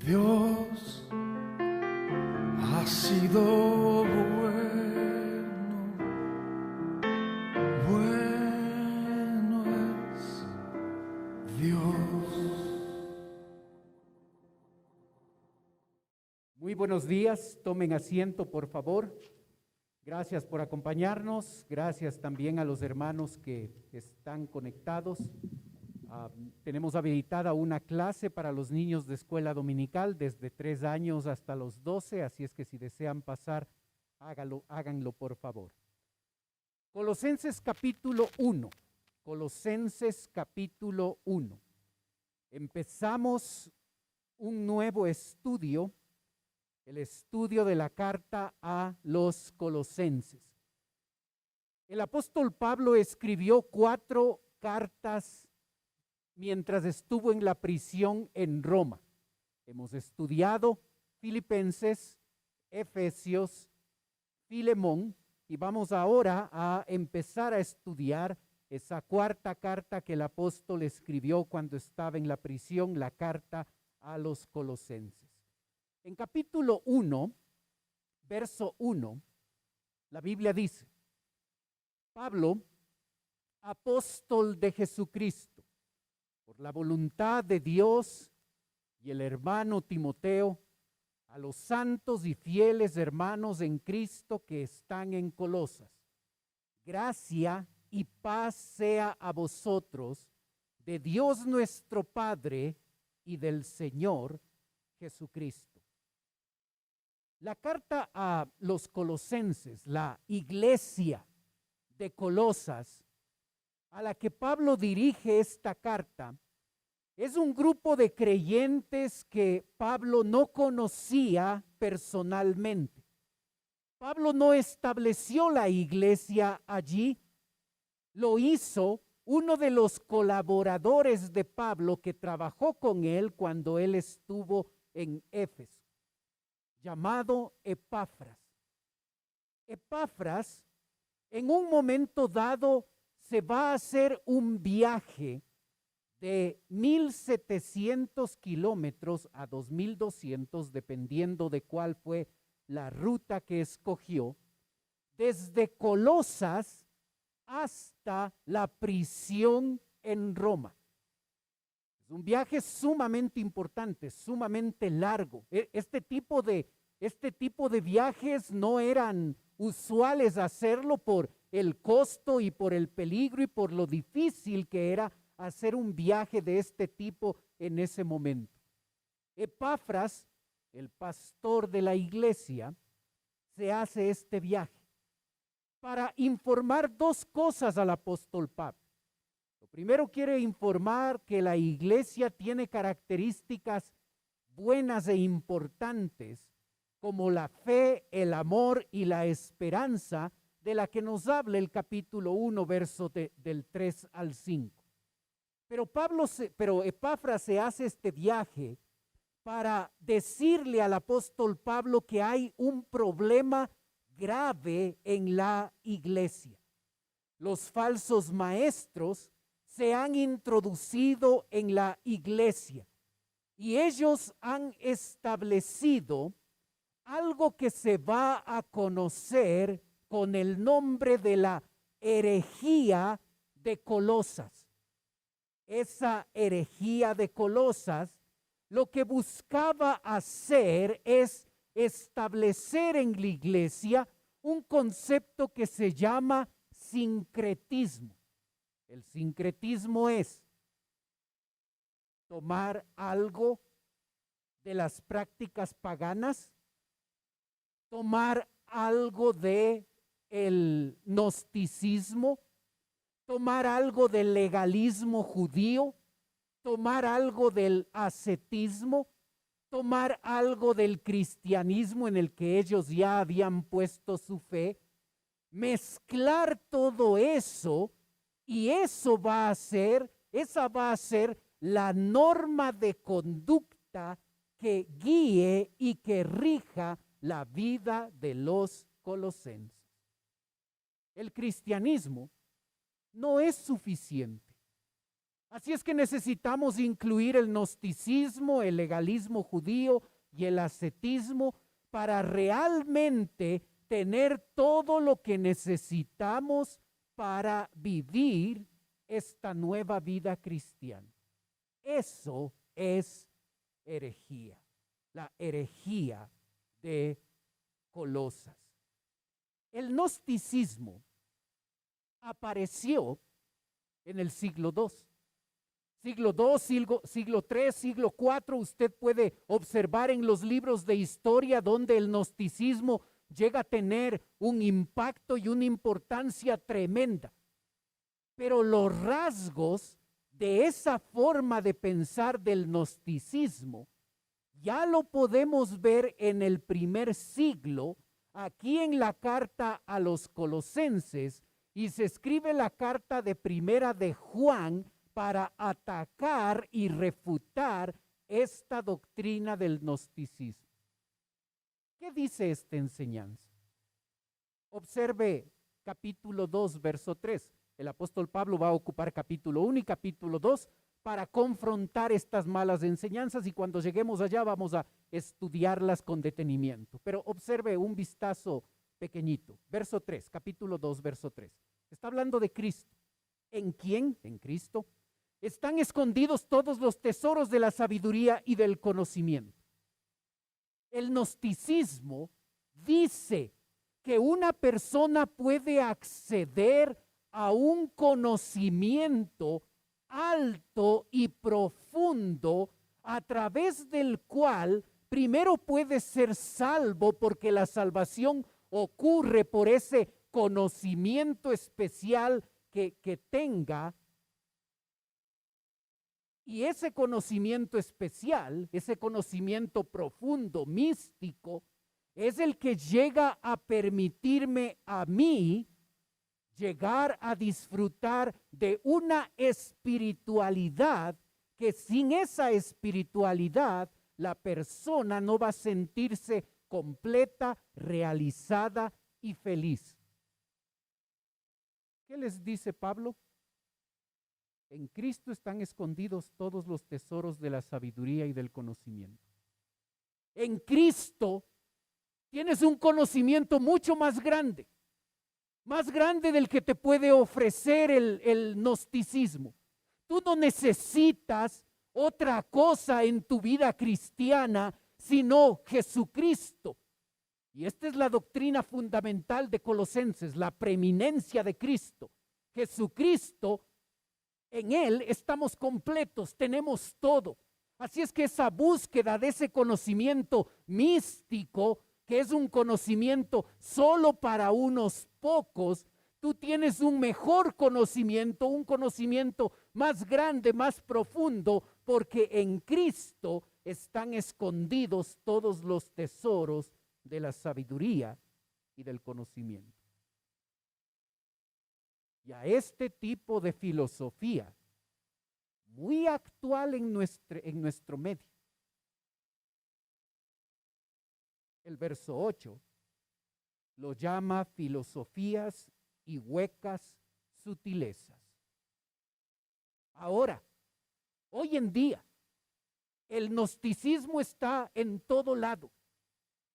Dios ha sido bueno, bueno es Dios. Muy buenos días, tomen asiento por favor. Gracias por acompañarnos, gracias también a los hermanos que están conectados. Tenemos habilitada una clase para los niños de escuela dominical desde 3 años hasta los 12, así es que si desean pasar, háganlo por favor. Colosenses capítulo 1, Colosenses capítulo 1. Empezamos un nuevo estudio, el estudio de la carta a los Colosenses. El apóstol Pablo escribió 4 cartas mientras estuvo en la prisión en Roma. Hemos estudiado Filipenses, Efesios, Filemón, y vamos ahora a empezar a estudiar esa 4ª carta que el apóstol escribió cuando estaba en la prisión, la carta a los Colosenses. En capítulo 1, verso 1, la Biblia dice: Pablo, apóstol de Jesucristo, por la voluntad de Dios, y el hermano Timoteo, a los santos y fieles hermanos en Cristo que están en Colosas. Gracia y paz sea a vosotros, de Dios nuestro Padre y del Señor Jesucristo. La carta a los Colosenses, la iglesia de Colosas, a la que Pablo dirige esta carta, es un grupo de creyentes que Pablo no conocía personalmente. Pablo no estableció la iglesia allí, lo hizo uno de los colaboradores de Pablo que trabajó con él cuando él estuvo en Éfeso, llamado Epafras. Epafras, en un momento dado, se va a hacer un viaje de 1,700 kilómetros a 2,200, dependiendo de cuál fue la ruta que escogió, desde Colosas hasta la prisión en Roma. Es un viaje sumamente importante, sumamente largo. Este tipo de viajes no eran usuales hacerlo por el costo y por el peligro y por lo difícil que era hacer un viaje de este tipo en ese momento. Epafras, el pastor de la iglesia, se hace este viaje para informar 2 cosas al apóstol Pablo. Lo primero, quiere informar que la iglesia tiene características buenas e importantes, como la fe, el amor y la esperanza, de la que nos habla el capítulo 1, verso del 3 al 5. Pero Epafras se hace este viaje para decirle al apóstol Pablo que hay un problema grave en la iglesia. Los falsos maestros se han introducido en la iglesia y ellos han establecido algo que se va a conocer con el nombre de la herejía de Colosas. Esa herejía de Colosas lo que buscaba hacer es establecer en la iglesia un concepto que se llama sincretismo. El sincretismo es tomar algo de las prácticas paganas, tomar algo de el gnosticismo, tomar algo del legalismo judío, tomar algo del ascetismo, tomar algo del cristianismo en el que ellos ya habían puesto su fe, mezclar todo eso, y esa va a ser la norma de conducta que guíe y que rija la vida de los colosenses. El cristianismo no es suficiente. Así es que necesitamos incluir el gnosticismo, el legalismo judío y el ascetismo para realmente tener todo lo que necesitamos para vivir esta nueva vida cristiana. Eso es herejía, la herejía de Colosas. El gnosticismo apareció en el siglo II. Siglo II, siglo III, siglo IV, usted puede observar en los libros de historia donde el gnosticismo llega a tener un impacto y una importancia tremenda. Pero los rasgos de esa forma de pensar del gnosticismo ya lo podemos ver en el primer siglo, aquí en la carta a los Colosenses, y se escribe la carta de primera de Juan para atacar y refutar esta doctrina del gnosticismo. ¿Qué dice esta enseñanza? Observe capítulo 2, verso 3. El apóstol Pablo va a ocupar capítulo 1 y capítulo 2 para confrontar estas malas enseñanzas, y cuando lleguemos allá vamos a estudiarlas con detenimiento. Pero observe un vistazo pequeñito. Verso 3, capítulo 2, verso 3. Está hablando de Cristo. ¿En quién? En Cristo. Están escondidos todos los tesoros de la sabiduría y del conocimiento. El gnosticismo dice que una persona puede acceder a un conocimiento alto y profundo a través del cual primero puede ser salvo, porque la salvación ocurre por ese conocimiento especial que tenga. Y ese conocimiento especial, ese conocimiento profundo, místico, es el que llega a permitirme a mí llegar a disfrutar de una espiritualidad que sin esa espiritualidad la persona no va a sentirse completa, realizada y feliz. ¿Qué les dice Pablo? En Cristo están escondidos todos los tesoros de la sabiduría y del conocimiento. En Cristo tienes un conocimiento mucho más grande del que te puede ofrecer el gnosticismo. Tú no necesitas otra cosa en tu vida cristiana sino Jesucristo. Y esta es la doctrina fundamental de Colosenses, la preeminencia de Cristo. Jesucristo, en Él estamos completos, tenemos todo. Así es que esa búsqueda de ese conocimiento místico, que es un conocimiento solo para unos pocos, tú tienes un mejor conocimiento, un conocimiento más grande, más profundo, porque en Cristo están escondidos todos los tesoros de la sabiduría y del conocimiento. Y a este tipo de filosofía, muy actual en nuestro medio, el verso 8 lo llama filosofías y huecas sutilezas. Ahora, hoy en día, el gnosticismo está en todo lado.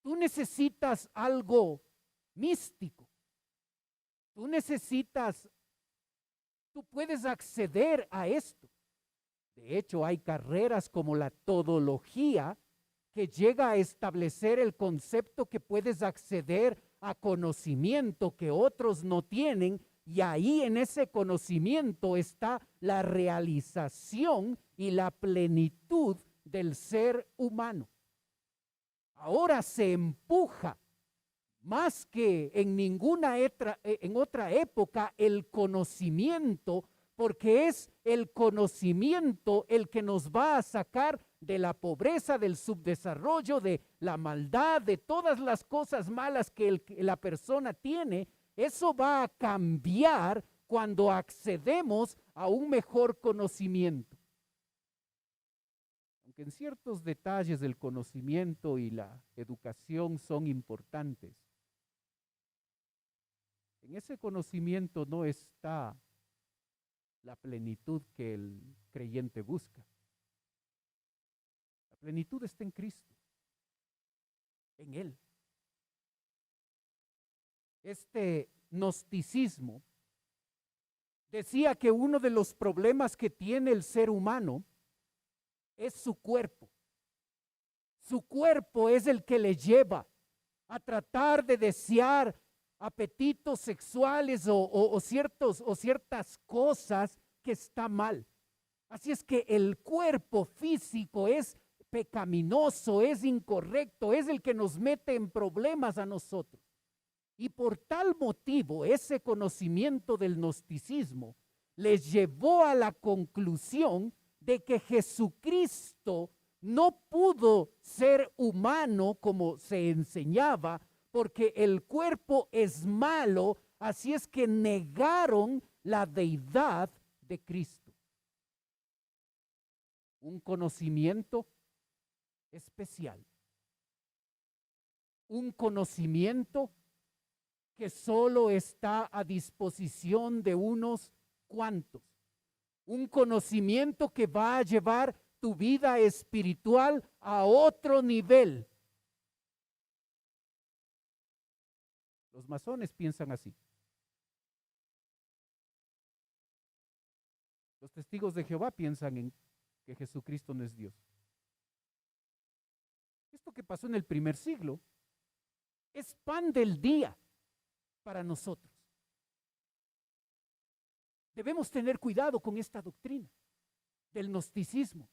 Tú necesitas algo místico. Tú puedes acceder a esto. De hecho, hay carreras como la todología que llega a establecer el concepto que puedes acceder a conocimiento que otros no tienen, y ahí en ese conocimiento está la realización y la plenitud del ser humano. Ahora se empuja más que en otra época el conocimiento, porque es el conocimiento el que nos va a sacar de la pobreza, del subdesarrollo, de la maldad, de todas las cosas malas que la persona tiene. Eso va a cambiar cuando accedemos a un mejor conocimiento. Aunque en ciertos detalles el conocimiento y la educación son importantes, en ese conocimiento no está la plenitud que el creyente busca. La plenitud está en Cristo, en Él. Este gnosticismo decía que uno de los problemas que tiene el ser humano es su cuerpo. Su cuerpo es el que le lleva a tratar de desear apetitos sexuales o ciertas cosas que está mal. Así es que el cuerpo físico es pecaminoso, es incorrecto, es el que nos mete en problemas a nosotros. Y por tal motivo, ese conocimiento del gnosticismo les llevó a la conclusión de que Jesucristo no pudo ser humano como se enseñaba, porque el cuerpo es malo, así es que negaron la deidad de Cristo. Un conocimiento especial, un conocimiento que solo está a disposición de unos cuantos, un conocimiento que va a llevar tu vida espiritual a otro nivel. Los masones piensan así. Los testigos de Jehová piensan en que Jesucristo no es Dios. Esto que pasó en el primer siglo es pan del día para nosotros. Debemos tener cuidado con esta doctrina del gnosticismo,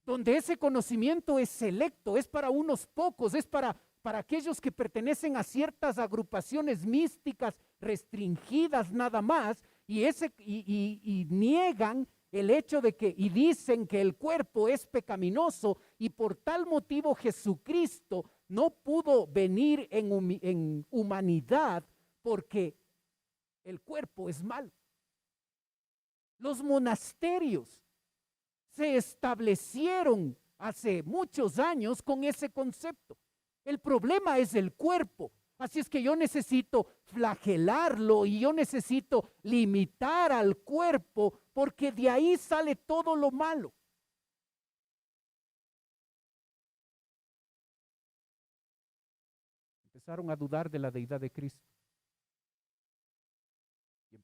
donde ese conocimiento es selecto, es para unos pocos, es para aquellos que pertenecen a ciertas agrupaciones místicas restringidas nada más, y niegan el hecho de que, y dicen que el cuerpo es pecaminoso, y por tal motivo Jesucristo no pudo venir en humanidad porque el cuerpo es malo. Los monasterios se establecieron hace muchos años con ese concepto. El problema es el cuerpo. Así es que yo necesito flagelarlo y yo necesito limitar al cuerpo porque de ahí sale todo lo malo. Empezaron a dudar de la deidad de Cristo. Y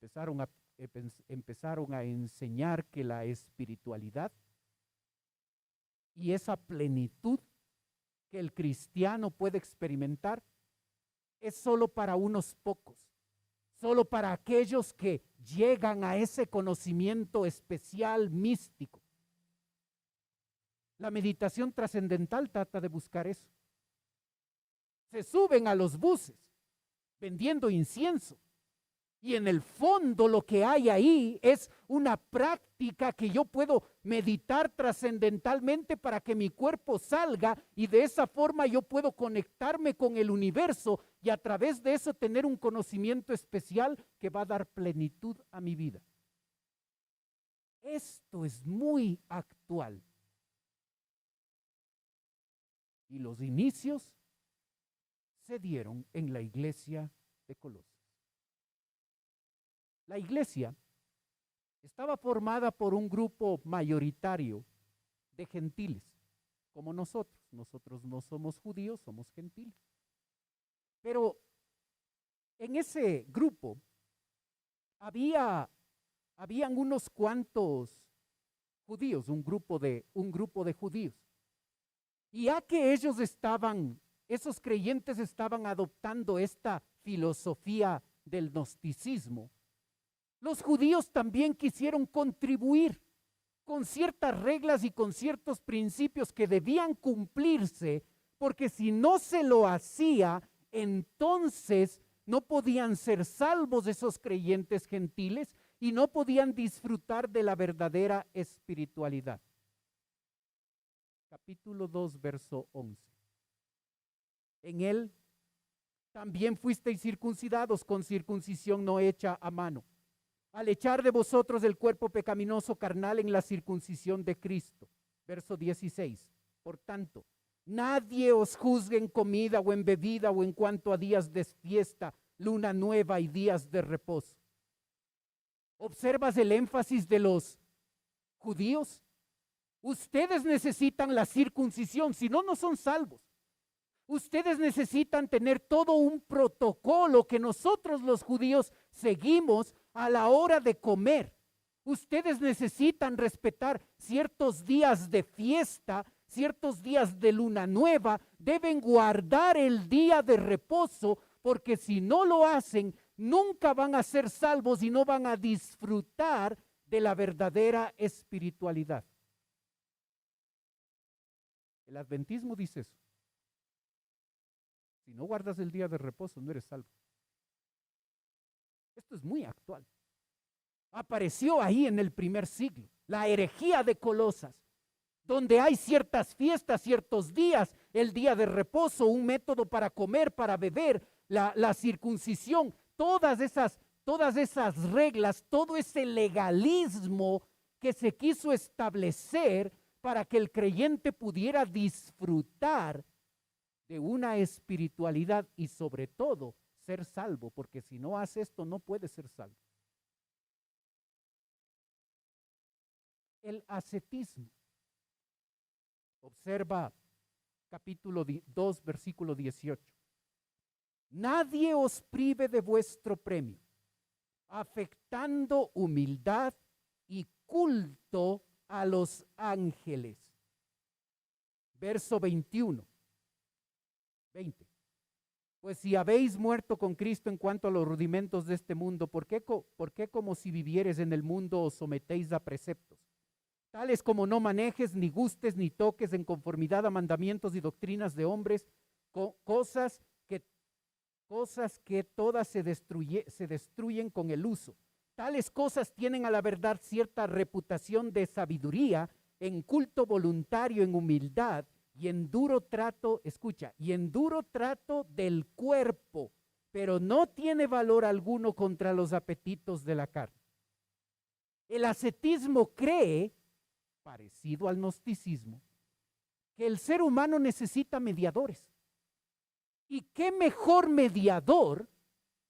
empezaron a enseñar que la espiritualidad y esa plenitud que el cristiano puede experimentar es solo para unos pocos, solo para aquellos que llegan a ese conocimiento especial místico. La meditación trascendental trata de buscar eso. Se suben a los buses vendiendo incienso. Y en el fondo lo que hay ahí es una práctica que yo puedo meditar trascendentalmente para que mi cuerpo salga y de esa forma yo puedo conectarme con el universo y a través de eso tener un conocimiento especial que va a dar plenitud a mi vida. Esto es muy actual. Y los inicios se dieron en la iglesia de Colosas. La iglesia estaba formada por un grupo mayoritario de gentiles, como nosotros. Nosotros no somos judíos, somos gentiles. Pero en ese grupo habían unos cuantos judíos, un grupo de judíos. Y ya que esos creyentes estaban adoptando esta filosofía del gnosticismo, los judíos también quisieron contribuir con ciertas reglas y con ciertos principios que debían cumplirse, porque si no se lo hacía, entonces no podían ser salvos esos creyentes gentiles y no podían disfrutar de la verdadera espiritualidad. Capítulo 2, verso 11. En él también fuisteis circuncidados con circuncisión no hecha a mano, al echar de vosotros el cuerpo pecaminoso carnal en la circuncisión de Cristo. Verso 16. Por tanto, nadie os juzgue en comida o en bebida o en cuanto a días de fiesta, luna nueva y días de reposo. ¿Observas el énfasis de los judíos, ustedes necesitan la circuncisión, si no, no son salvos. Ustedes necesitan tener todo un protocolo que nosotros los judíos seguimos a la hora de comer. Ustedes necesitan respetar ciertos días de fiesta, ciertos días de luna nueva. Deben guardar el día de reposo, porque si no lo hacen, nunca van a ser salvos y no van a disfrutar de la verdadera espiritualidad. El adventismo dice eso. Si no guardas el día de reposo, no eres salvo. Esto es muy actual. Apareció ahí en el primer siglo, la herejía de Colosas, donde hay ciertas fiestas, ciertos días, el día de reposo, un método para comer, para beber, la circuncisión, todas esas reglas, todo ese legalismo que se quiso establecer para que el creyente pudiera disfrutar de una espiritualidad y sobre todo ser salvo, porque si no hace esto no puede ser salvo. El ascetismo. Observa capítulo 2, versículo 18. Nadie os prive de vuestro premio, afectando humildad y culto a los ángeles. Verso 21. 20. Pues si habéis muerto con Cristo en cuanto a los rudimentos de este mundo, ¿por qué como si vivieres en el mundo os sometéis a preceptos? Tales como no manejes, ni gustes, ni toques en conformidad a mandamientos y doctrinas de hombres, cosas que todas se destruyen con el uso. Tales cosas tienen a la verdad cierta reputación de sabiduría, en culto voluntario, en humildad, y en duro trato, escucha, y en duro trato del cuerpo, pero no tiene valor alguno contra los apetitos de la carne. El ascetismo cree, parecido al gnosticismo, que el ser humano necesita mediadores. ¿Y qué mejor mediador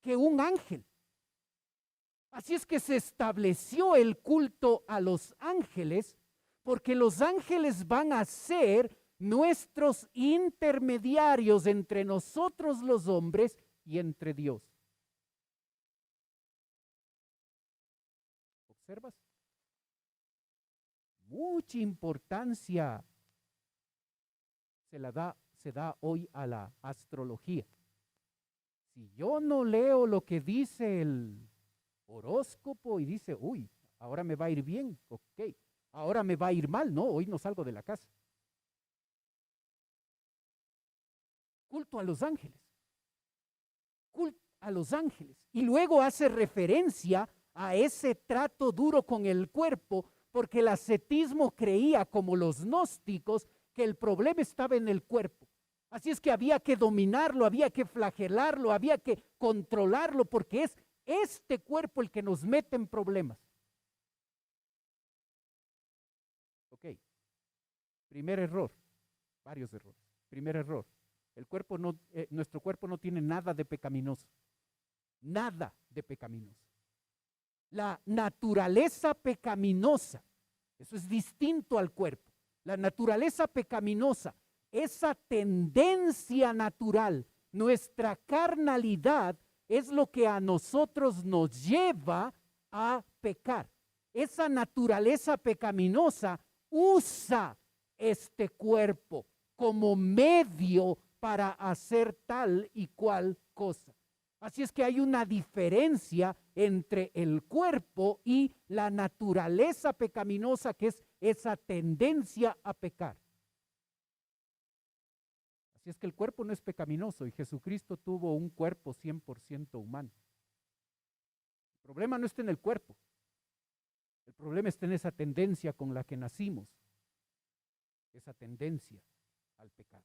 que un ángel? Así es que se estableció el culto a los ángeles, porque los ángeles van a ser nuestros intermediarios entre nosotros los hombres y entre Dios. ¿Observas? Mucha importancia se da hoy a la astrología. Si yo no leo lo que dice el horóscopo y dice, uy, ahora me va a ir bien, ok, ahora me va a ir mal, no, hoy no salgo de la casa. Culto a los ángeles. Culto a los ángeles. Y luego hace referencia a ese trato duro con el cuerpo, porque el ascetismo creía, como los gnósticos, que el problema estaba en el cuerpo. Así es que había que dominarlo, había que flagelarlo, había que controlarlo, porque es este cuerpo el que nos mete en problemas. Ok. Primer error. Varios errores. Primer error. Nuestro cuerpo no tiene nada de pecaminoso. Nada de pecaminoso. La naturaleza pecaminosa, eso es distinto al cuerpo. La naturaleza pecaminosa, esa tendencia natural, nuestra carnalidad, es lo que a nosotros nos lleva a pecar. Esa naturaleza pecaminosa usa este cuerpo como medio para hacer tal y cual cosa. Así es que hay una diferencia entre el cuerpo y la naturaleza pecaminosa, que es esa tendencia a pecar. Así es que el cuerpo no es pecaminoso y Jesucristo tuvo un cuerpo 100% humano. El problema no está en el cuerpo. El problema está en esa tendencia con la que nacimos. Esa tendencia al pecado.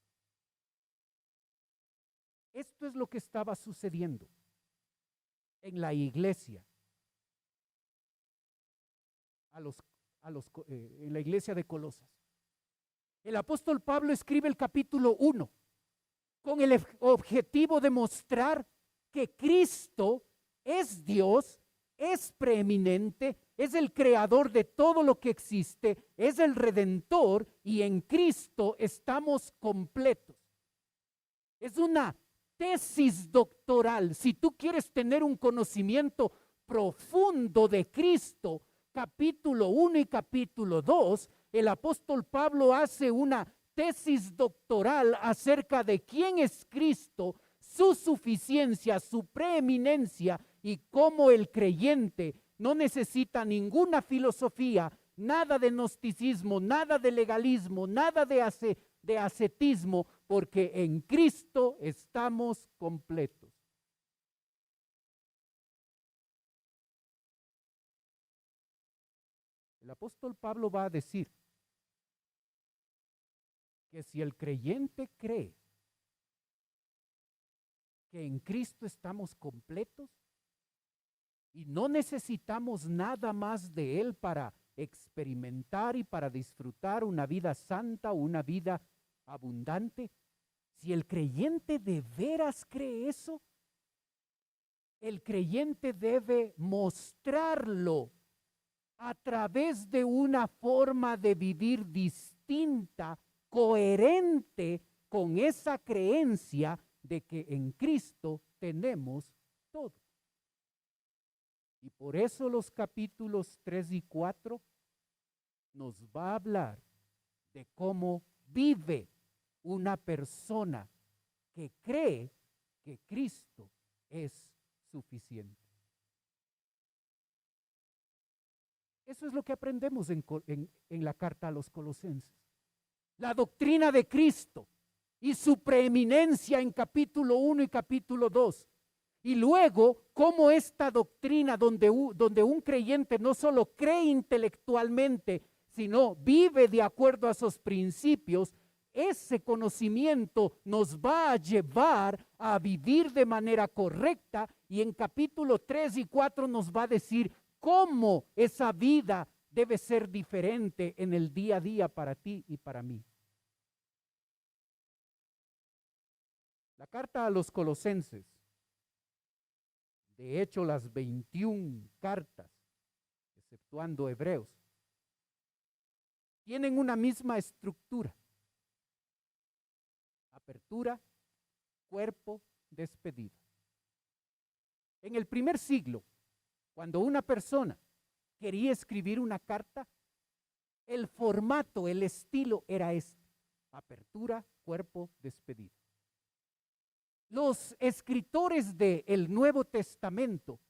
Esto es lo que estaba sucediendo en la iglesia, en la iglesia de Colosas. El apóstol Pablo escribe el capítulo 1 con el objetivo de mostrar que Cristo es Dios es preeminente, es el creador de todo lo que existe, es el redentor y en Cristo estamos completos. Es una tesis doctoral. Si tú quieres tener un conocimiento profundo de Cristo, capítulo 1 y capítulo 2, el apóstol Pablo hace una tesis doctoral acerca de quién es Cristo, su suficiencia, su preeminencia y cómo el creyente no necesita ninguna filosofía, nada de gnosticismo, nada de legalismo, nada de ascetismo, porque en Cristo estamos completos. El apóstol Pablo va a decir que si el creyente cree que en Cristo estamos completos y no necesitamos nada más de Él para experimentar y para disfrutar una vida santa, una vida abundante, si el creyente de veras cree eso, el creyente debe mostrarlo a través de una forma de vivir distinta, coherente con esa creencia de que en Cristo tenemos todo. Y por eso los capítulos 3 y 4 nos va a hablar de cómo vive una persona que cree que Cristo es suficiente. Eso es lo que aprendemos en la carta a los Colosenses. La doctrina de Cristo y su preeminencia en capítulo 1 y capítulo 2. Y luego, cómo esta doctrina donde un creyente no solo cree intelectualmente, sino vive de acuerdo a sus principios, ese conocimiento nos va a llevar a vivir de manera correcta y en capítulo 3 y 4 nos va a decir cómo esa vida debe ser diferente en el día a día para ti y para mí. La carta a los Colosenses, de hecho las 21 cartas, exceptuando Hebreos, tienen una misma estructura. Apertura, cuerpo, despedida. En el primer siglo, cuando una persona quería escribir una carta, el formato, el estilo era este: apertura, cuerpo, despedida. Los escritores del Nuevo Testamento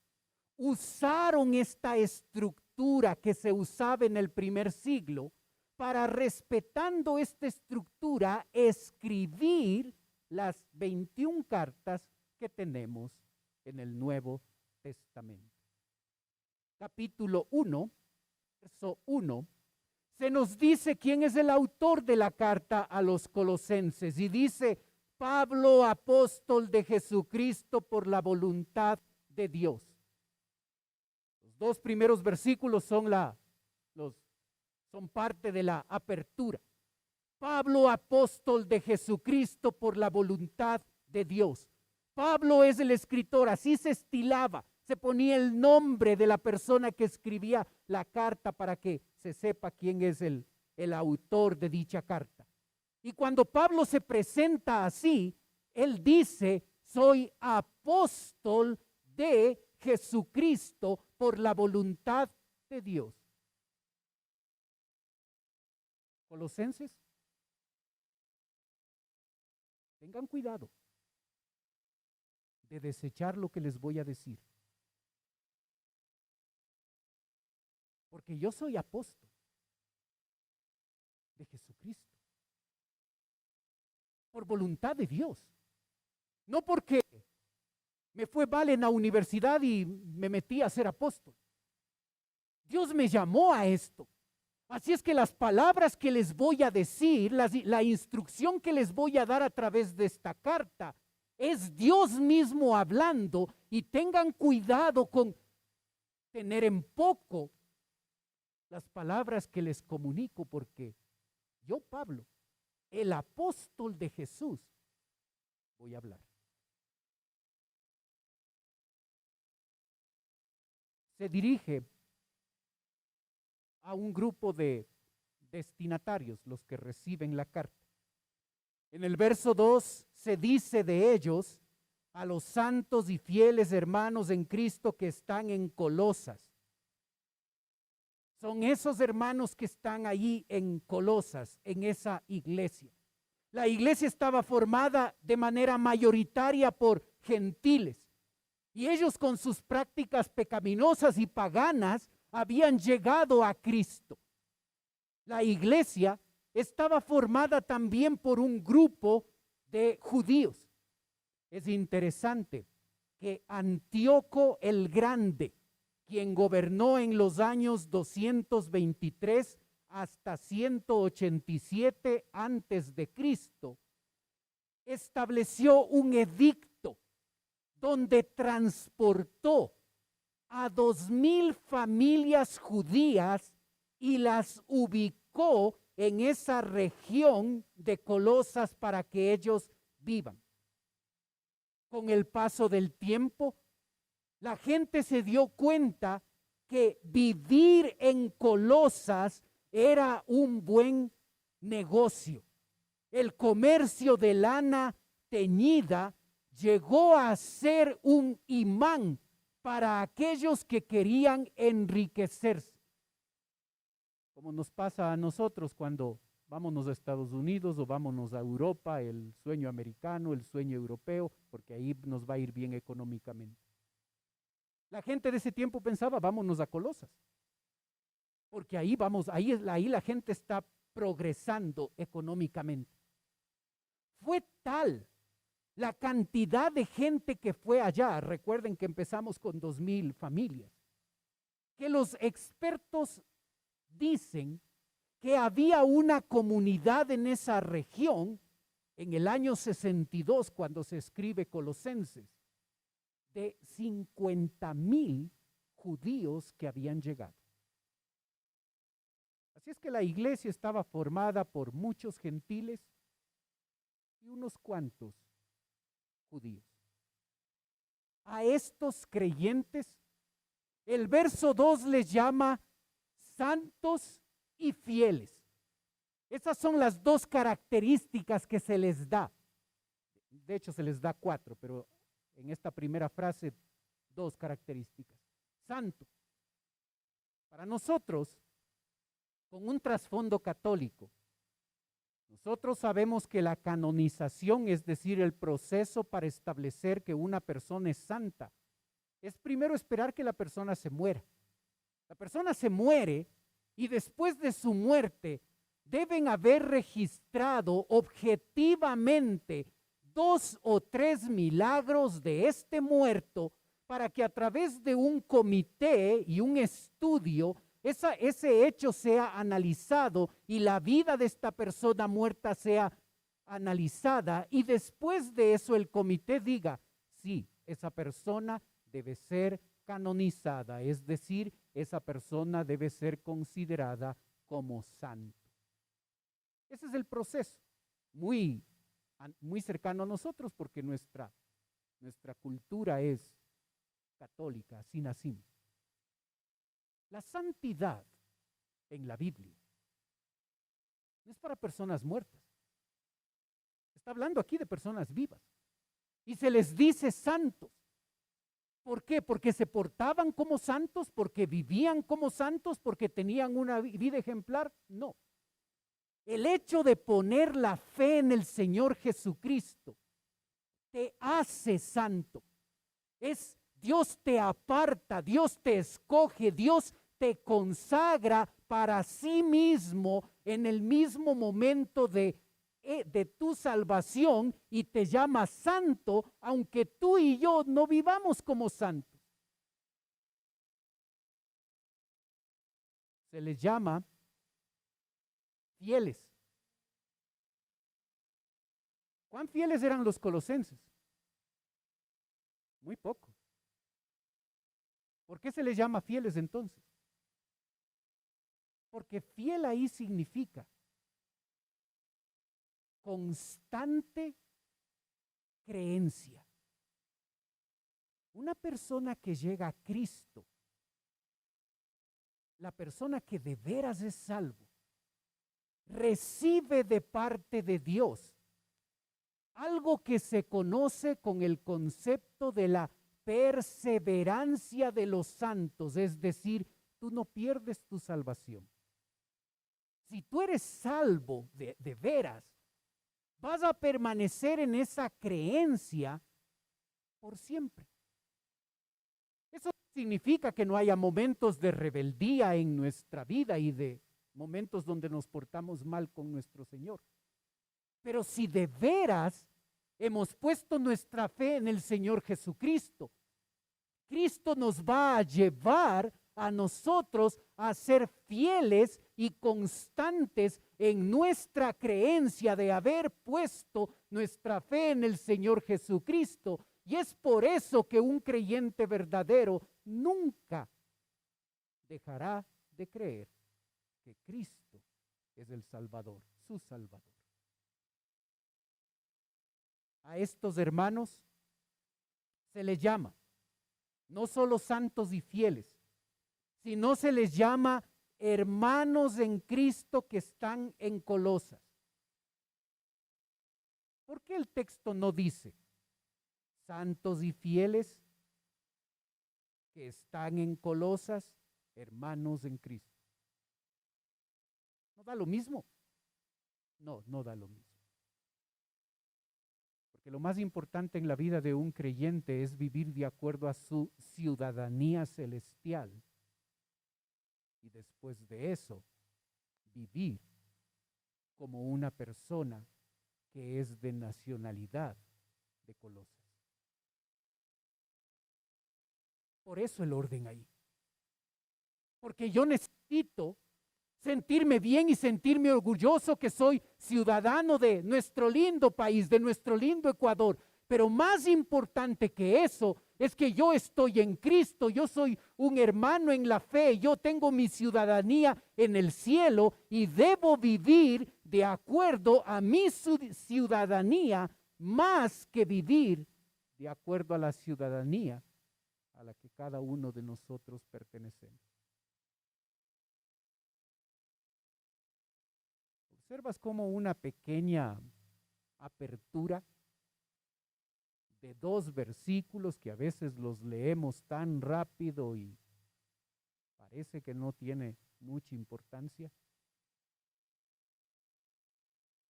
usaron esta estructura que se usaba en el primer siglo para, respetando esta estructura, escribir las 21 cartas que tenemos en el Nuevo Testamento. Capítulo 1, verso 1, se nos dice quién es el autor de la carta a los Colosenses y dice: Pablo, apóstol de Jesucristo por la voluntad de Dios. Los dos primeros versículos son parte de la apertura. Pablo, apóstol de Jesucristo por la voluntad de Dios. Pablo es el escritor, así se estilaba, se ponía el nombre de la persona que escribía la carta para que se sepa quién es el autor de dicha carta. Y cuando Pablo se presenta así, él dice: soy apóstol de Jesucristo por la voluntad de Dios. Colosenses, tengan cuidado de desechar lo que les voy a decir, porque yo soy apóstol de Jesucristo por voluntad de Dios, no porque me fue mal en la universidad y me metí a ser apóstol. Dios me llamó a esto. Así es que las palabras que les voy a decir, la instrucción que les voy a dar a través de esta carta, es Dios mismo hablando, y tengan cuidado con tener en poco las palabras que les comunico, porque yo, Pablo, el apóstol de Jesús, voy a hablar. se dirige a un grupo de destinatarios, los que reciben la carta. En el verso 2 se dice de ellos, a los santos y fieles hermanos en Cristo que están en Colosas. Son esos hermanos que están allí en Colosas, en esa iglesia. La iglesia estaba formada de manera mayoritaria por gentiles. Y ellos con sus prácticas pecaminosas y paganas habían llegado a Cristo. La iglesia estaba formada también por un grupo de judíos. Es interesante que Antíoco el Grande, quien gobernó en los años 223 hasta 187 antes de Cristo, estableció un edicto donde transportó a 2000 familias judías y las ubicó en esa región de Colosas para que ellos vivan. Con el paso del tiempo, la gente se dio cuenta que vivir en Colosas era un buen negocio. El comercio de lana teñida llegó a ser un imán para aquellos que querían enriquecerse. Como nos pasa a nosotros cuando vámonos a Estados Unidos o vámonos a Europa, el sueño americano, el sueño europeo, porque ahí nos va a ir bien económicamente. La gente de ese tiempo pensaba, vámonos a Colosas, porque ahí vamos, ahí la gente está progresando económicamente. Fue tal la cantidad de gente que fue allá, recuerden que empezamos con 2000 familias, que los expertos dicen que había una comunidad en esa región en el año 62, cuando se escribe Colosenses, de 50,000 judíos que habían llegado. Así es que la iglesia estaba formada por muchos gentiles y unos cuantos judíos. A estos creyentes, el verso 2 les llama santos y fieles. Esas son las dos características que se les da. De hecho, se les da 4, pero en esta primera frase, 2 características. Santo. Para nosotros, con un trasfondo católico, nosotros sabemos que la canonización, es decir, el proceso para establecer que una persona es santa, es primero esperar que la persona se muera. La persona se muere y después de su muerte deben haber registrado objetivamente 2 o 3 milagros de este muerto para que a través de un comité y un estudio ese hecho sea analizado y la vida de esta persona muerta sea analizada, y después de eso el comité diga, sí, esa persona debe ser canonizada, es decir, esa persona debe ser considerada como santo. Ese es el proceso, muy cercano a nosotros, porque nuestra cultura es católica, así nacimos. La santidad en la Biblia no es para personas muertas. Está hablando aquí de personas vivas. Y se les dice santos. ¿Por qué? Porque se portaban como santos, porque vivían como santos, porque tenían una vida ejemplar. No. El hecho de poner la fe en el Señor Jesucristo te hace santo. Dios te aparta, Dios te escoge, Dios te consagra para sí mismo en el mismo momento de tu salvación, y te llama santo, aunque tú y yo no vivamos como santos. Se les llama fieles. ¿Cuán fieles eran los colosenses? Muy poco. ¿Por qué se les llama fieles entonces? Porque fiel ahí significa constante creencia. Una persona que llega a Cristo la persona que de veras es salvo, recibe de parte de Dios algo que se conoce con el concepto de la perseverancia de los santos, es decir, tú no pierdes tu salvación. Si tú eres salvo de veras, vas a permanecer en esa creencia por siempre. Eso significa que no haya momentos de rebeldía en nuestra vida y de momentos donde nos portamos mal con nuestro Señor. Pero si de veras hemos puesto nuestra fe en el Señor Jesucristo, Cristo nos va a llevar a nosotros a ser fieles y constantes en nuestra creencia de haber puesto nuestra fe en el Señor Jesucristo. Y es por eso que un creyente verdadero nunca dejará de creer que Cristo es el Salvador, su Salvador. A estos hermanos se les llama no solo santos y fieles, sino se les llama hermanos en Cristo que están en Colosas. ¿Por qué el texto no dice santos y fieles que están en Colosas, hermanos en Cristo? ¿No da lo mismo? No, no da lo mismo. Porque lo más importante en la vida de un creyente es vivir de acuerdo a su ciudadanía celestial. Y después de eso, vivir como una persona que es de nacionalidad de Colosas. Por eso el orden ahí. Porque yo necesito sentirme bien y sentirme orgulloso que soy ciudadano de nuestro lindo país, de nuestro lindo Ecuador. Pero más importante que eso es que yo estoy en Cristo, yo soy un hermano en la fe, yo tengo mi ciudadanía en el cielo y debo vivir de acuerdo a mi ciudadanía más que vivir de acuerdo a la ciudadanía a la que cada uno de nosotros pertenecemos. Observas como una pequeña apertura de 2 versículos que a veces los leemos tan rápido y parece que no tiene mucha importancia.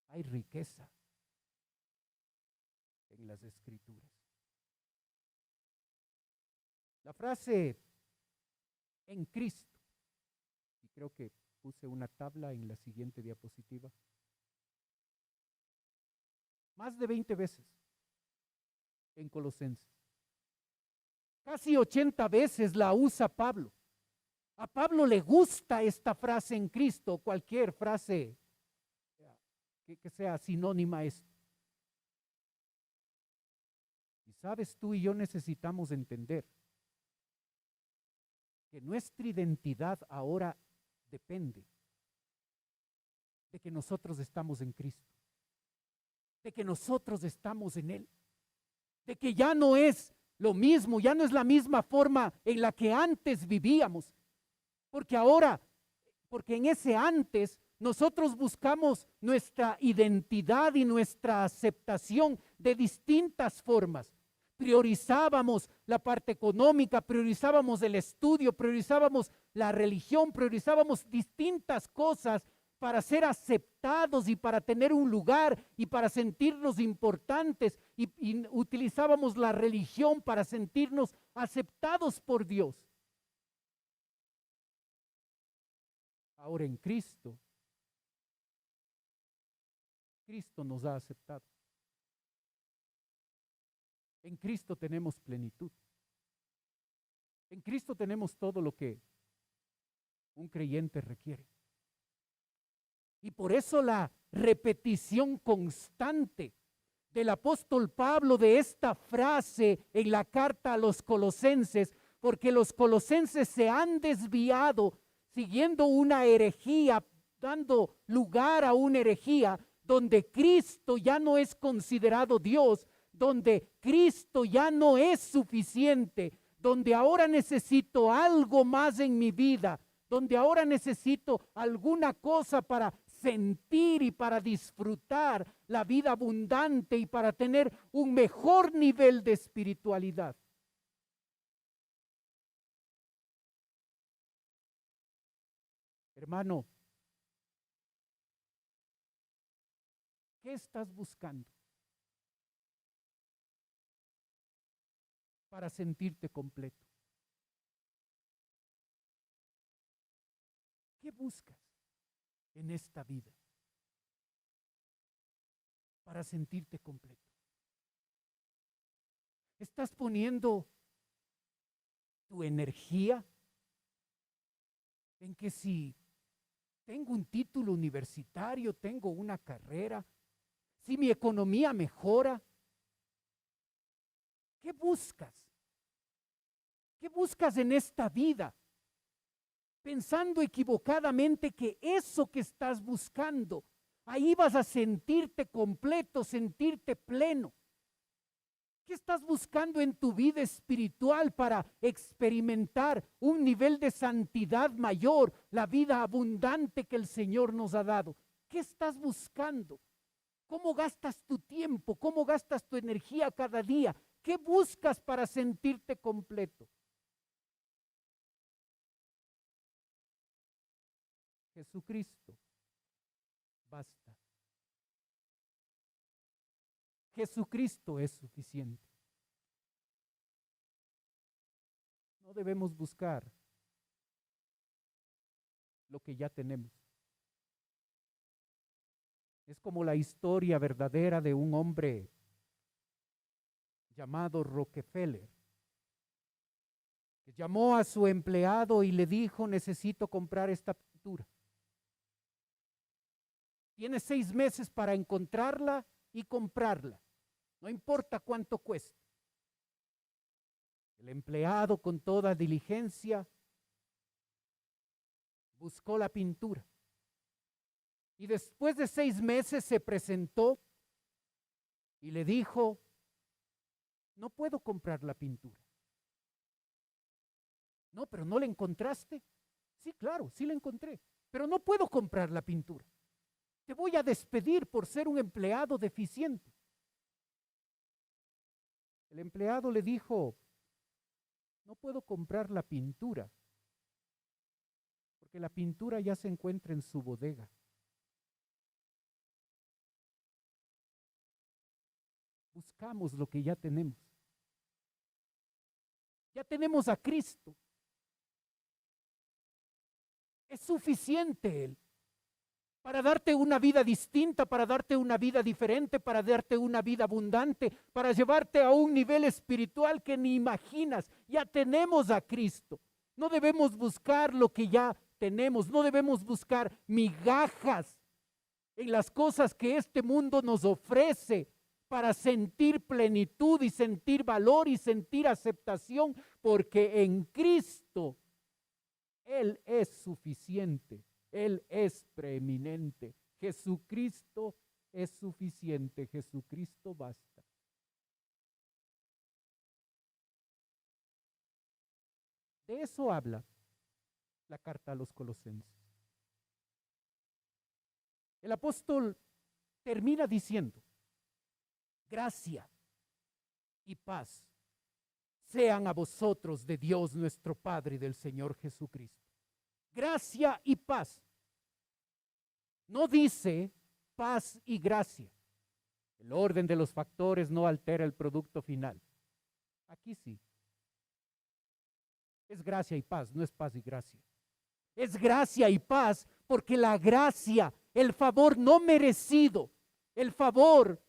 Hay riqueza en las Escrituras. La frase en Cristo, y creo que puse una tabla en la siguiente diapositiva, más de 20 veces en Colosenses. Casi 80 veces la usa Pablo. A Pablo le gusta esta frase en Cristo, cualquier frase que sea sinónima a esto. Y sabes, tú y yo necesitamos entender que nuestra identidad ahora depende de que nosotros estamos en Cristo, de que nosotros estamos en Él, de que ya no es lo mismo, ya no es la misma forma en la que antes vivíamos, porque en ese antes nosotros buscamos nuestra identidad y nuestra aceptación de distintas formas. Priorizábamos la parte económica, priorizábamos el estudio, priorizábamos la religión, priorizábamos distintas cosas para ser aceptados y para tener un lugar y para sentirnos importantes y utilizábamos la religión para sentirnos aceptados por Dios. Ahora en Cristo, Cristo nos ha aceptado. En Cristo tenemos plenitud. En Cristo tenemos todo lo que un creyente requiere. Y por eso la repetición constante del apóstol Pablo de esta frase en la carta a los colosenses, porque los colosenses se han desviado siguiendo una herejía, dando lugar a una herejía donde Cristo ya no es considerado Dios, donde Cristo ya no es suficiente, donde ahora necesito algo más en mi vida, donde ahora necesito alguna cosa para sentir y para disfrutar la vida abundante y para tener un mejor nivel de espiritualidad. Hermano, ¿qué estás buscando para sentirte completo? ¿Qué buscas en esta vida para sentirte completo? ¿Estás poniendo tu energía en que si tengo un título universitario, tengo una carrera, si mi economía mejora? ¿Qué buscas? ¿Qué buscas en esta vida? Pensando equivocadamente que eso que estás buscando, ahí vas a sentirte completo, sentirte pleno. ¿Qué estás buscando en tu vida espiritual para experimentar un nivel de santidad mayor, la vida abundante que el Señor nos ha dado? ¿Qué estás buscando? ¿Cómo gastas tu tiempo? ¿Cómo gastas tu energía cada día? ¿Qué buscas para sentirte completo? Jesucristo, basta. Jesucristo es suficiente. No debemos buscar lo que ya tenemos. Es como la historia verdadera de un hombre llamado Rockefeller, que llamó a su empleado y le dijo: necesito comprar esta pintura. Tienes 6 meses para encontrarla y comprarla. No importa cuánto cueste. El empleado, con toda diligencia, buscó la pintura. Y después de 6 meses se presentó y le dijo: no puedo comprar la pintura. No, pero ¿no la encontraste? Sí, claro, sí la encontré, pero no puedo comprar la pintura. Te voy a despedir por ser un empleado deficiente. El empleado le dijo: no puedo comprar la pintura, porque la pintura ya se encuentra en su bodega. Buscamos lo que ya tenemos. Ya tenemos a Cristo. Es suficiente Él para darte una vida distinta, para darte una vida diferente, para darte una vida abundante, para llevarte a un nivel espiritual que ni imaginas. Ya tenemos a Cristo. No debemos buscar lo que ya tenemos, no debemos buscar migajas en las cosas que este mundo nos ofrece para sentir plenitud y sentir valor y sentir aceptación, porque en Cristo Él es suficiente. Él es preeminente. Jesucristo es suficiente. Jesucristo basta. De eso habla la carta a los Colosenses. El apóstol termina diciendo: gracia y paz sean a vosotros de Dios nuestro Padre y del Señor Jesucristo. Gracia y paz. No dice paz y gracia. El orden de los factores no altera el producto final. Aquí sí. Es gracia y paz, no es paz y gracia. Es gracia y paz porque la gracia, el favor no merecido, el favor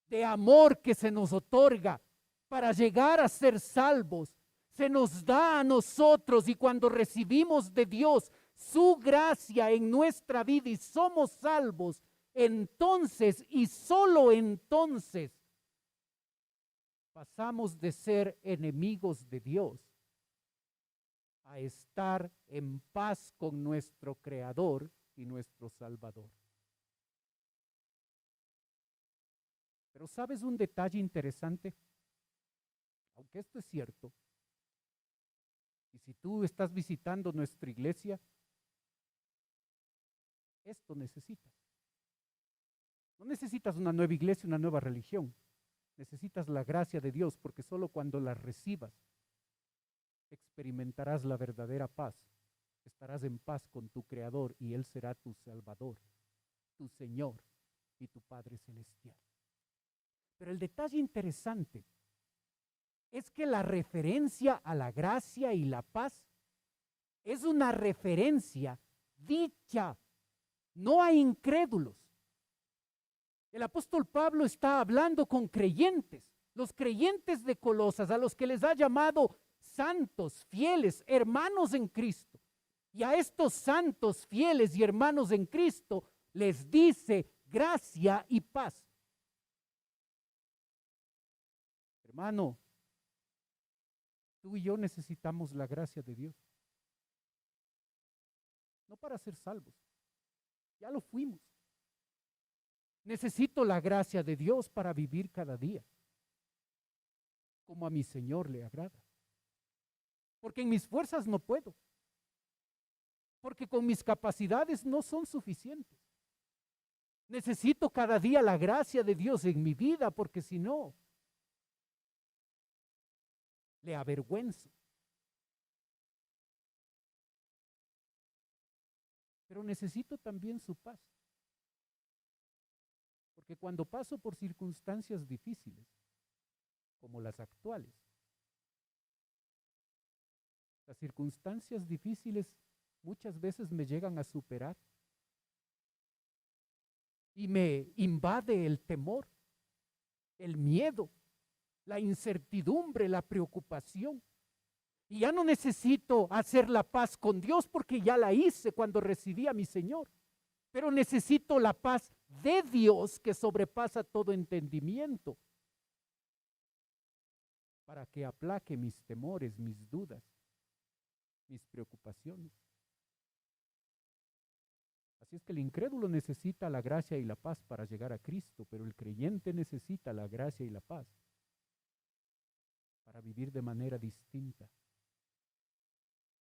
de amor que se nos otorga para llegar a ser salvos, se nos da a nosotros, y cuando recibimos de Dios su gracia en nuestra vida y somos salvos, entonces y solo entonces pasamos de ser enemigos de Dios a estar en paz con nuestro Creador y nuestro Salvador. Pero ¿sabes un detalle interesante? Aunque esto es cierto, Y si tú estás visitando nuestra iglesia, esto necesitas. No necesitas una nueva iglesia, una nueva religión. Necesitas la gracia de Dios, porque solo cuando la recibas experimentarás la verdadera paz. Estarás en paz con tu Creador y Él será tu Salvador, tu Señor y tu Padre Celestial. Pero el detalle interesante es que la referencia a la gracia y la paz es una referencia dicha, no a incrédulos. El apóstol Pablo está hablando con creyentes, los creyentes de Colosas, a los que les ha llamado santos, fieles, hermanos en Cristo. Y a estos santos, fieles y hermanos en Cristo les dice gracia y paz. Hermano, tú y yo necesitamos la gracia de Dios. No para ser salvos, ya lo fuimos. Necesito la gracia de Dios para vivir cada día, como a mi Señor le agrada. Porque en mis fuerzas no puedo. Porque con mis capacidades no son suficientes. Necesito cada día la gracia de Dios en mi vida, porque si no, le avergüenzo. Pero necesito también su paz. Porque cuando paso por circunstancias difíciles, como las actuales, las circunstancias difíciles muchas veces me llegan a superar y me invade el temor, el miedo, la incertidumbre, la preocupación. Y ya no necesito hacer la paz con Dios porque ya la hice cuando recibí a mi Señor. Pero necesito la paz de Dios que sobrepasa todo entendimiento para que aplaque mis temores, mis dudas, mis preocupaciones. Así es que el incrédulo necesita la gracia y la paz para llegar a Cristo, pero el creyente necesita la gracia y la paz para vivir de manera distinta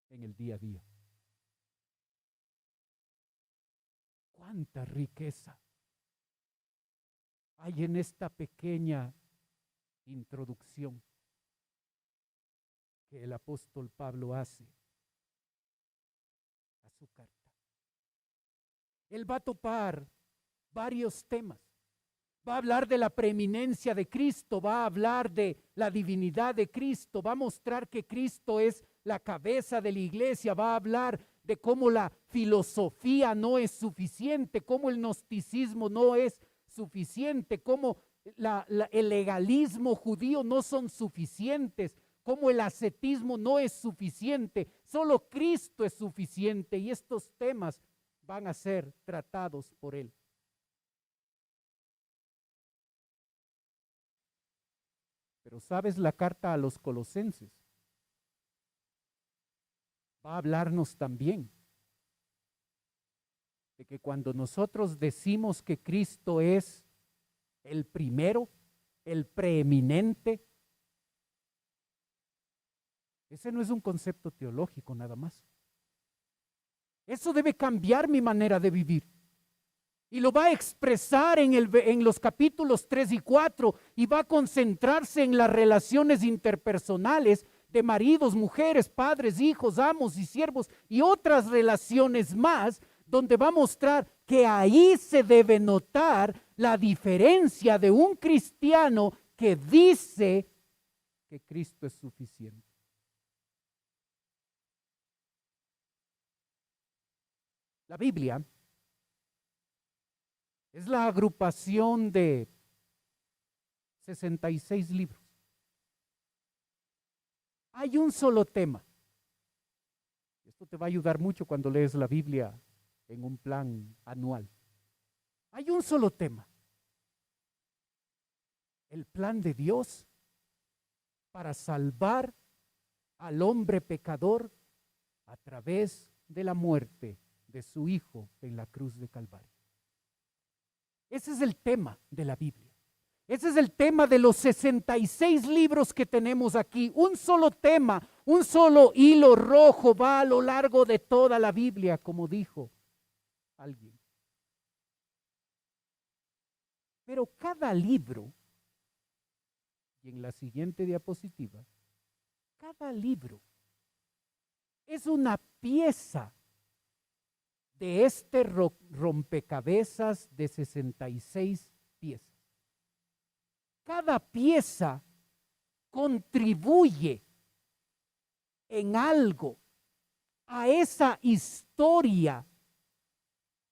en el día a día. ¡Cuánta riqueza hay en esta pequeña introducción que el apóstol Pablo hace a su carta! Él va a topar varios temas. Va a hablar de la preeminencia de Cristo, va a hablar de la divinidad de Cristo, va a mostrar que Cristo es la cabeza de la iglesia, va a hablar de cómo la filosofía no es suficiente, cómo el gnosticismo no es suficiente, cómo el legalismo judío no son suficientes, cómo el ascetismo no es suficiente, solo Cristo es suficiente, y estos temas van a ser tratados por él. Pero ¿sabes? La carta a los Colosenses va a hablarnos también de que cuando nosotros decimos que Cristo es el primero, el preeminente, ese no es un concepto teológico nada más. Eso debe cambiar mi manera de vivir. Y lo va a expresar en los capítulos 3 y 4 y va a concentrarse en las relaciones interpersonales de maridos, mujeres, padres, hijos, amos y siervos y otras relaciones más, donde va a mostrar que ahí se debe notar la diferencia de un cristiano que dice que Cristo es suficiente. La Biblia es la agrupación de 66 libros. Hay un solo tema. Esto te va a ayudar mucho cuando lees la Biblia en un plan anual. Hay un solo tema. El plan de Dios para salvar al hombre pecador a través de la muerte de su Hijo en la cruz de Calvario. Ese es el tema de la Biblia. Ese es el tema de los 66 libros que tenemos aquí. Un solo tema, un solo hilo rojo va a lo largo de toda la Biblia, como dijo alguien. Pero cada libro, y en la siguiente diapositiva, cada libro es una pieza de este rompecabezas de 66 piezas. Cada pieza contribuye en algo a esa historia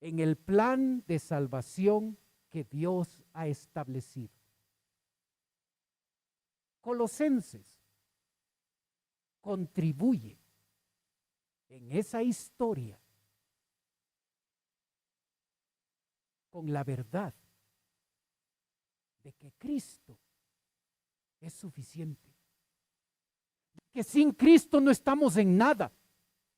en el plan de salvación que Dios ha establecido. Colosenses contribuye en esa historia con la verdad de que Cristo es suficiente, de que sin Cristo no estamos en nada,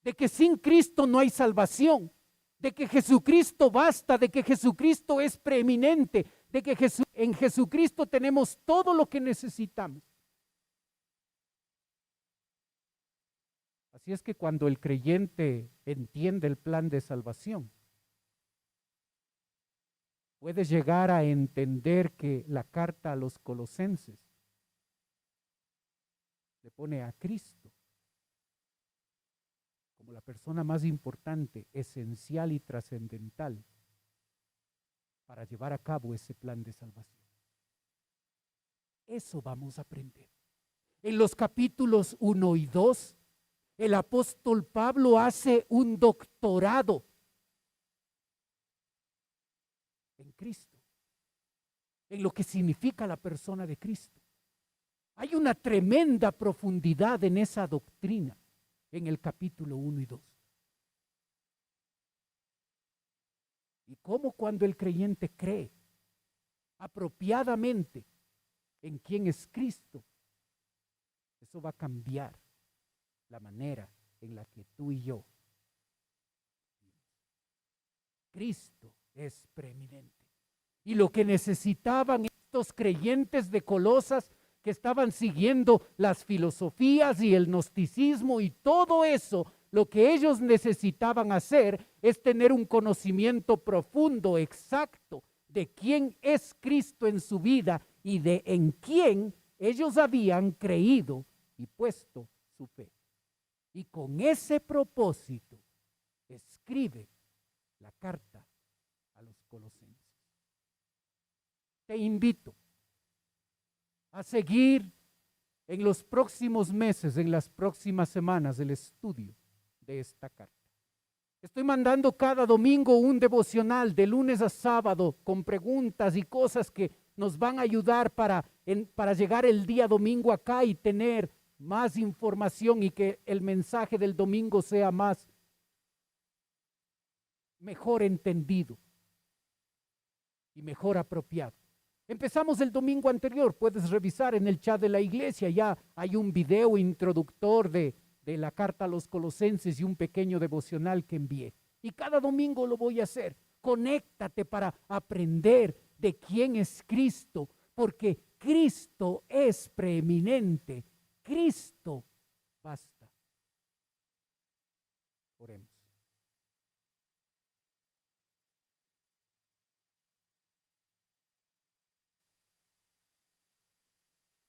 de que sin Cristo no hay salvación, de que Jesucristo basta, de que Jesucristo es preeminente, de que en Jesucristo tenemos todo lo que necesitamos. Así es que cuando el creyente entiende el plan de salvación, puedes llegar a entender que la carta a los Colosenses le pone a Cristo como la persona más importante, esencial y trascendental para llevar a cabo ese plan de salvación. Eso vamos a aprender. En los capítulos 1 y 2, el apóstol Pablo hace un doctorado en Cristo, en lo que significa la persona de Cristo. Hay una tremenda profundidad en esa doctrina en el capítulo 1 y 2. Y cómo cuando el creyente cree apropiadamente en quién es Cristo, eso va a cambiar la manera en la que tú y yo vivimos. Cristo es preeminente. Y lo que necesitaban estos creyentes de Colosas, que estaban siguiendo las filosofías y el gnosticismo y todo eso, lo que ellos necesitaban hacer es tener un conocimiento profundo, exacto, de quién es Cristo en su vida y de en quién ellos habían creído y puesto su fe. Y con ese propósito escribe la carta a los Colosenses. Te invito a seguir en los próximos meses, en las próximas semanas, el estudio de esta carta. Estoy mandando cada domingo un devocional de lunes a sábado con preguntas y cosas que nos van a ayudar para llegar el día domingo acá y tener más información y que el mensaje del domingo sea mejor entendido y mejor apropiado. Empezamos el domingo anterior, puedes revisar en el chat de la iglesia, ya hay un video introductor de la carta a los Colosenses y un pequeño devocional que envié. Y cada domingo lo voy a hacer. Conéctate para aprender de quién es Cristo, porque Cristo es preeminente. Cristo basta. Oremos.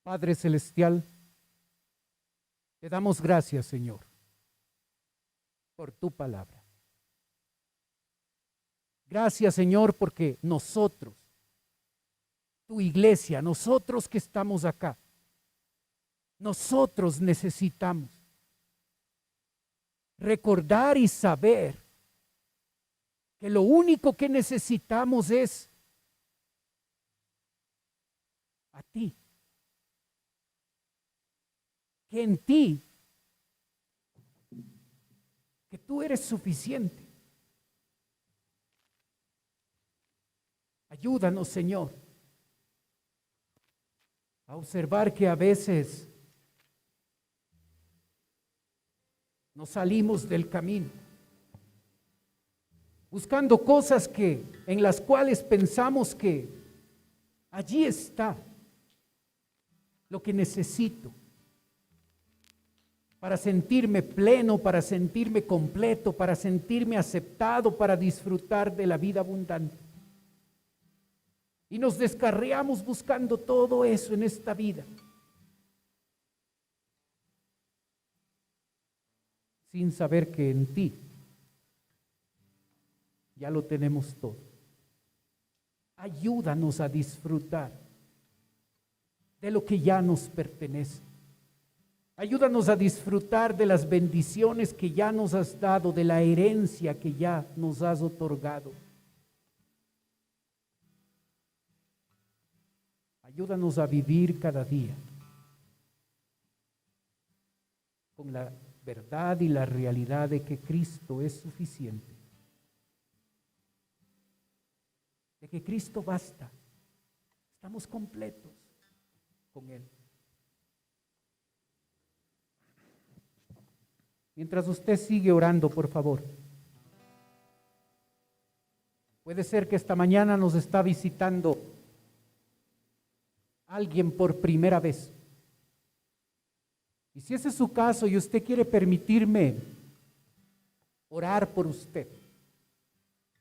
Padre Celestial, te damos gracias, Señor, por tu palabra. Gracias, Señor, porque nosotros, tu iglesia, nosotros que estamos acá, nosotros necesitamos recordar y saber que lo único que necesitamos es a ti. Que en ti, que tú eres suficiente. Ayúdanos, Señor, a observar que a veces nos salimos del camino, buscando cosas en las cuales pensamos que Allí está lo que necesito para sentirme pleno, para sentirme completo, para sentirme aceptado, para disfrutar de la vida abundante. Y nos descarriamos buscando todo eso en esta vida, sin saber que en ti ya lo tenemos todo. Ayúdanos a disfrutar de lo que ya nos pertenece. Ayúdanos a disfrutar de las bendiciones que ya nos has dado, de la herencia que ya nos has otorgado. Ayúdanos a vivir cada día con la verdad y la realidad de que Cristo es suficiente, de que Cristo basta. Estamos completos con Él. Mientras usted sigue orando, por favor. Puede ser que esta mañana nos está visitando alguien por primera vez. Y si ese es su caso y usted quiere permitirme orar por usted,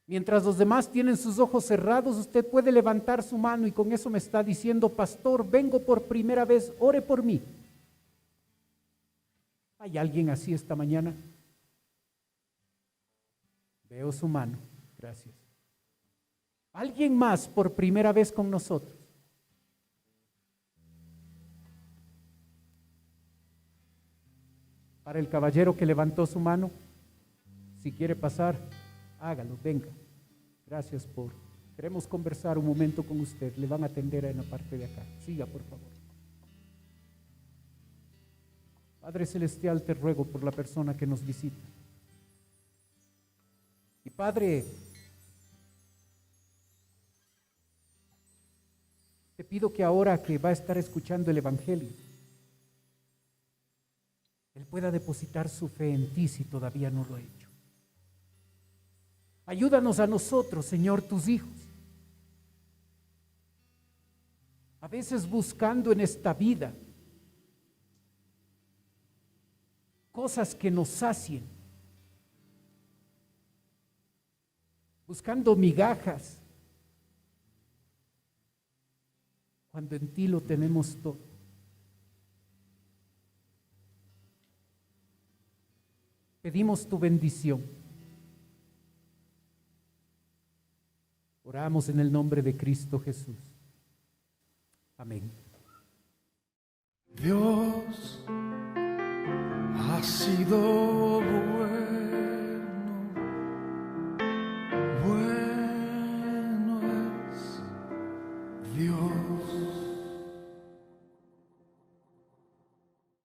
mientras los demás tienen sus ojos cerrados, usted puede levantar su mano y con eso me está diciendo: pastor, vengo por primera vez, ore por mí. ¿Hay alguien así esta mañana? Veo su mano, gracias. ¿Alguien más por primera vez con nosotros? Para el caballero que levantó su mano, si quiere pasar, hágalo, venga. Gracias por... Queremos conversar un momento con usted, le van a atender en la parte de acá. Siga, por favor. Padre Celestial, te ruego por la persona que nos visita. Y Padre, te pido que ahora que va a estar escuchando el Evangelio, él pueda depositar su fe en ti si todavía no lo ha hecho. Ayúdanos a nosotros, Señor, tus hijos. A veces buscando en esta vida cosas que nos sacien, buscando migajas, cuando en ti lo tenemos todo. Pedimos tu bendición. Oramos en el nombre de Cristo Jesús. Amén.